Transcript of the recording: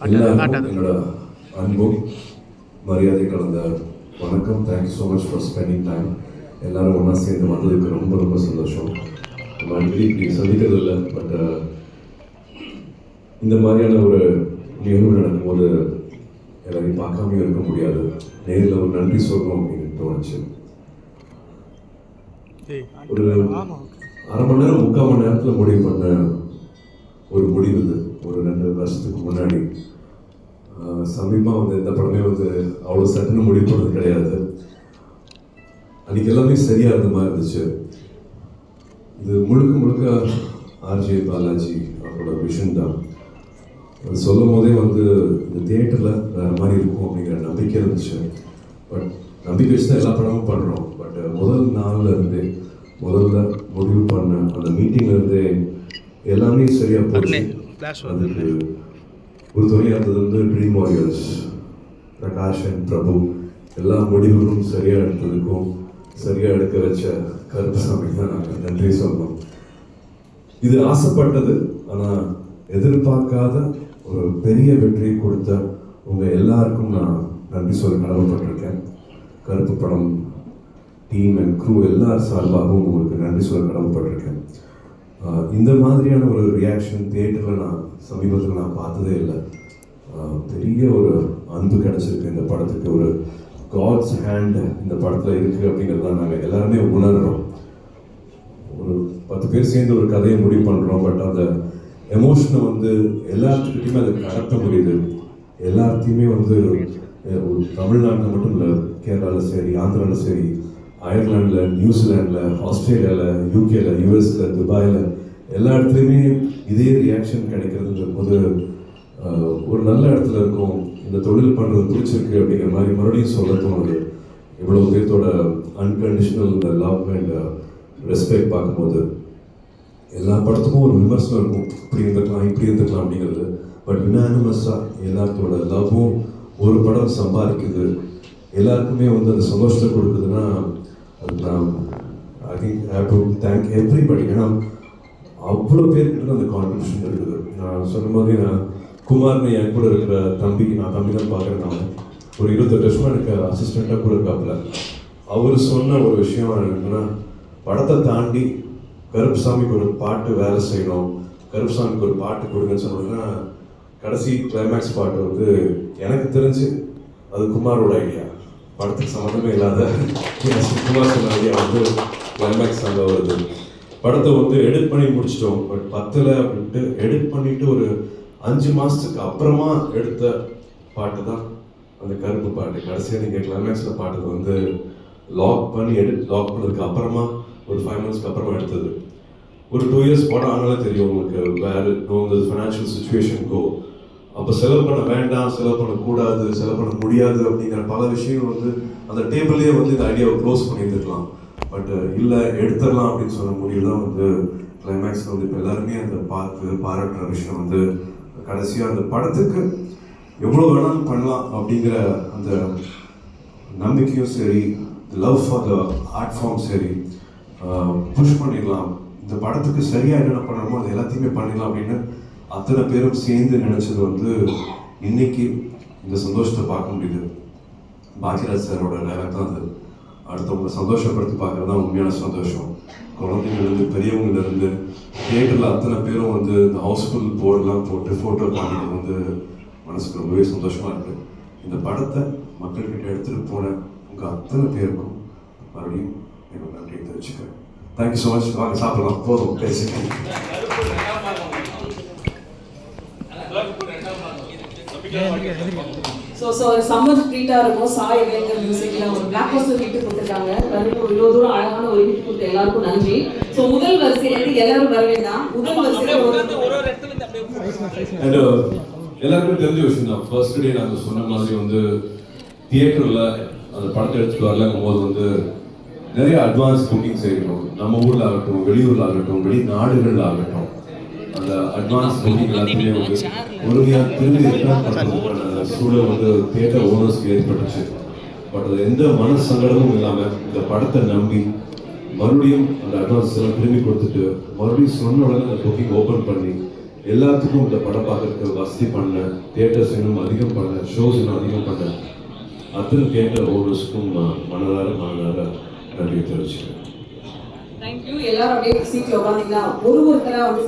எல்லாருக்கும் என்னோட அன்பும் மரியாதை கலந்த வணக்கம். Thank you so much for spending time. எல்லாரும் ஒன்றா சேர்ந்து வந்ததுக்கு ரொம்ப ரொம்ப சந்தோஷம். நம்ம அடிக்கடி இப்படி சந்திக்கிறது இல்லை, பட் இந்த மாதிரியான ஒரு நிகழ்வு நடக்கும்போது எல்லாரையும் பார்க்காம இருக்க முடியாது. நேரில் ஒரு நன்றி சொல்லணும் அப்படின்னு தோணுச்சு. ஒரு அரை மணி நேரம் 3/4 மணி நேரத்தில் முடிவு பண்ண ஒரு முடிவு இது. ஒரு 2 வருஷத்துக்கு முன்னாடி சமீபமாக வந்து இந்த படமே வந்து அவ்வளோ சட்டுன்னு முடிவு பண்ணது கிடையாது. அன்றைக்கி எல்லாமே சரியாக இருந்த மாதிரி இருந்துச்சு. இது முழுக்க முழுக்க ஆர்ஜே பாலாஜி அவரோட விஷன் தான். அது சொல்லும் போதே வந்து இந்த தியேட்டரில் வேறு மாதிரி இருக்கும் அப்படிங்கிற நம்பிக்கை இருந்துச்சு. பட் நம்பிக்கை வச்சு தான் எல்லா படமும் பண்ணுறோம். பட் முதல் நாளில் இருந்தே முதல்ல முடிவு பண்ண அந்த மீட்டிங்கில் இருந்தே எல்லாமே சரியாக போச்சு. அதுக்கு ஒரு துணையாக இருந்தது வந்து ட்ரீம் வாரியர்ஸ், பிரகாஷ் அண்ட் பிரபு. எல்லா முடிவுகளும் சரியாக எடுத்ததுக்கும் சரியாக எடுக்க வச்ச கருப்பசாமிக்கு தான் நாங்கள் நன்றி சொல்லணும். இது ஆசைப்பட்டது, ஆனால் எதிர்பார்க்காத ஒரு பெரிய வெற்றியை கொடுத்த உங்கள் எல்லாருக்கும் நான் நன்றி சொல்ல கடமைப்பட்டிருக்கேன். கருப்பு படம் டீம் அண்ட் க்ரூ எல்லார் சார்பாகவும் உங்களுக்கு நன்றி சொல்ல கடமைப்பட்டிருக்கேன். இந்த மாதிரியான ஒரு ரியாக்ஷன் தியேட்டரில் நான் சமீபத்தில் நான் பார்த்ததே இல்லை. பெரிய ஒரு அன்பு கிடச்சிருக்கு இந்த படத்துக்கு. ஒரு காட்ஸ் ஹேண்ட் இந்த படத்தில் இருக்குது அப்படிங்கிறத நாங்கள் எல்லாருமே உணர்கிறோம். ஒரு 10 பேர் சேர்ந்து ஒரு கதையை முடிவு பண்ணுறோம். பட் அந்த எமோஷனை வந்து எல்லாத்துக்கிட்டையுமே அதை கடத்த முடியுது. எல்லாத்தையுமே வந்து தமிழ்நாட்டில் மட்டும் இல்லை, கேரளாவில் சரி, ஆந்திராவில் சரி, அயர்லாண்டில், நியூசிலாண்டில், ஆஸ்திரேலியாவில், யூகேல, யூஎஸில், துபாயில் எல்லா இடத்துலையுமே இதே ரியாக்ஷன் கிடைக்கிறதுங்கிற போது ஒரு நல்ல இடத்துல இருக்கும். இந்த தொழில் பண்ணுறது பிடிச்சிருக்கு அப்படிங்கிற மாதிரி மறுபடியும் சொல்ல தோணுது. இவ்வளோ பேர்த்தோட அன்கண்டிஷனல் இந்த லவ் அண்ட் ரெஸ்பெக்ட் பார்க்கும்போது எல்லா படத்துக்கும் ஒரு விமர்சனம் இருக்கும், இப்படி இருந்துக்கலாம் இப்படி இருந்துக்கலாம் அப்படிங்கிறது. பட் யுனானிமஸாக எல்லாத்தோட லவ்வும் ஒரு படம் சம்பாதிக்குது, எல்லாருக்குமே வந்து அந்த சந்தோஷத்தை கொடுக்குதுன்னா அது நான் I think have to thank everybody. ஏன்னா அவ்வளோ பேர்கிட்ட அந்த கான்ட்ரிபியூஷன் இருக்குது. நான் சொன்ன மாதிரி நான் குமார்னு என் கூட இருக்கிற தம்பிக்கு நான் தம்பி தான் பார்க்குறேன். ஒரு 28 வருஷமாக எனக்கு அசிஸ்டண்ட்டாக கூட இருக்காப்புல. அவர் சொன்ன ஒரு விஷயம் என்னன்னா, படத்தை தாண்டி கருப்புசாமிக்கு ஒரு பாட்டு வேலை செய்யணும், கருப்புசாமிக்கு ஒரு பாட்டு கொடுங்கன்னு சொன்னோம்னா கடைசி கிளைமேக்ஸ் பாட்டு வந்து எனக்கு தெரிஞ்சு அது குமாரோட ஐடியா. படத்துக்கு சம்மந்தமே இல்லாத குமார் சொன்ன ஐடியா வந்து கிளைமேக்ஸ் அங்கே வருது. படத்தை வந்து எடிட் பண்ணி முடிச்சிட்டோம். பட் 10ல் அப்படின்ட்டு எடிட் பண்ணிவிட்டு ஒரு 5 மாதத்துக்கு அப்புறமா எடுத்த பாட்டு தான் அந்த கருப்பு பாட்டு. கடைசியாக நீங்கள் கிளைமேக்ஸில் பாட்டுக்கு வந்து லாக் பண்ணி லாக் பண்ணதுக்கு அப்புறமா ஒரு 5 மந்த்ஸ்க்கு அப்புறமா எடுத்தது. ஒரு 2 இயர்ஸ் படம் ஆனாலே தெரியும் உங்களுக்கு வேறு இந்த ஃபினான்ஷியல் சுச்சுவேஷனுக்கோ. அப்போ செலவு பண்ண வேண்டாம், செலவு பண்ணக்கூடாது, செலவு பண்ண முடியாது அப்படிங்கிற பல விஷயங்கள் வந்து அந்த டேபிள்லேயே வந்து இந்த ஐடியாவை க்ளோஸ் பண்ணியிருந்துருக்கலாம். பட் இல்லை எடுத்துடலாம் அப்படின்னு சொன்ன முடிவு தான் வந்து கிளைமேக்ஸில் வந்து இப்போ எல்லாருமே அந்த பாராட்டுற விஷயம் வந்து கடைசியாக அந்த படத்துக்கு எவ்வளோ வேணாலும் பண்ணலாம் அப்படிங்கிற அந்த நம்பிக்கையும் சரி, love for the art form சரி, புஷ் பண்ணிடலாம், இந்த படத்துக்கு சரியாக என்னென்ன பண்ணணுமோ அது எல்லாத்தையுமே பண்ணிடலாம் அப்படின்னு அத்தனை பேரும் சேர்ந்து நினச்சது வந்து இன்னைக்கு இந்த சந்தோஷத்தை பார்க்க முடியுது. பாக்யராஜ் சாரோட டைலாக் தான் அது. அடுத்தவங்க சந்தோஷப்படுத்தி பார்க்குறது தான் உண்மையான சந்தோஷம். குழந்தைங்கள்லேருந்து பெரியவங்கலேருந்து தியேட்டரில் அத்தனை பேரும் வந்து இந்த ஹவுஸ்ஃபுல் போர்டெலாம் போட்டு ஃபோட்டோ காமிக்கிறது வந்து மனசுக்கு ரொம்பவே சந்தோஷமாக இருக்குது. இந்த படத்தை மக்கள்கிட்ட எடுத்துகிட்டு போன உங்கள் அத்தனை பேருக்கும் மறுபடியும் என்னோட நன்றியை தெரிவிச்சுக்கிறேன். Thank you so much. வாங்க சாப்பிடலாம், போதும் பேசிக்கிறேன். சம்மர் ட்ரீட்டா இருக்கும். சாய் இளைஞர் மியூசிக்ல ஒரு பிளாக் போஸ்டர் கிட்ட கொடுத்துருக்காங்க. இவ்வளவு தூரம் அழகான ஒரு ஹிட் கொடுத்த எல்லாருக்கும் நன்றி. முதல் வரிசையில இருந்து எல்லாரும் வர வேண்டாம். முதல் வரிசையில எல்லாருக்கும் தெரிஞ்ச விஷயம் தான். ஃபர்ஸ்ட் டே நாங்கள் சொன்ன மாதிரி வந்து தியேட்டரில் அந்த படத்தை எடுத்துட்டு வரலங்கும் போது வந்து நிறைய அட்வான்ஸ் புக்கிங் செய்யணும். நம்ம ஊரில் ஆகட்டும், வெளியூரில் ஆகட்டும், வெளிநாடுகளில் ஆகட்டும், அந்த அட்வான்ஸ் புக்கிங் எல்லாத்தையுமே வந்து முழுமையாக திரும்பி பண்ணுறதுக்கான சூழல் வந்து தியேட்டர் ஓனர்ஸ்க்கு ஏற்பட்டுச்சு. பட் அது எந்த மன சங்கடமும் இல்லாமல் இந்த படத்தை நம்பி மறுபடியும் அந்த அட்வான்ஸ் எல்லாம் திரும்பி கொடுத்துட்டு மறுபடியும் சொன்ன உடனே அந்த புக்கிங் ஓப்பன் பண்ணி எல்லாத்துக்கும் இந்த படம் பார்க்கறதுக்கு வசதி பண்ண, தியேட்டர்ஸ் இன்னும் அதிகம் பண்ண, ஷோஸ் இன்னும் அதிகம் பண்ண அத்தனை தியேட்டர் ஓனர்ஸ்க்கும் மனதார நன்றி தெரிவிச்சுக்கிறேன். தேங்க்யூ. எல்லாரும் அப்படியே சீட்ல உட்காந்தீங்கன்னா ஒருத்தரா வந்து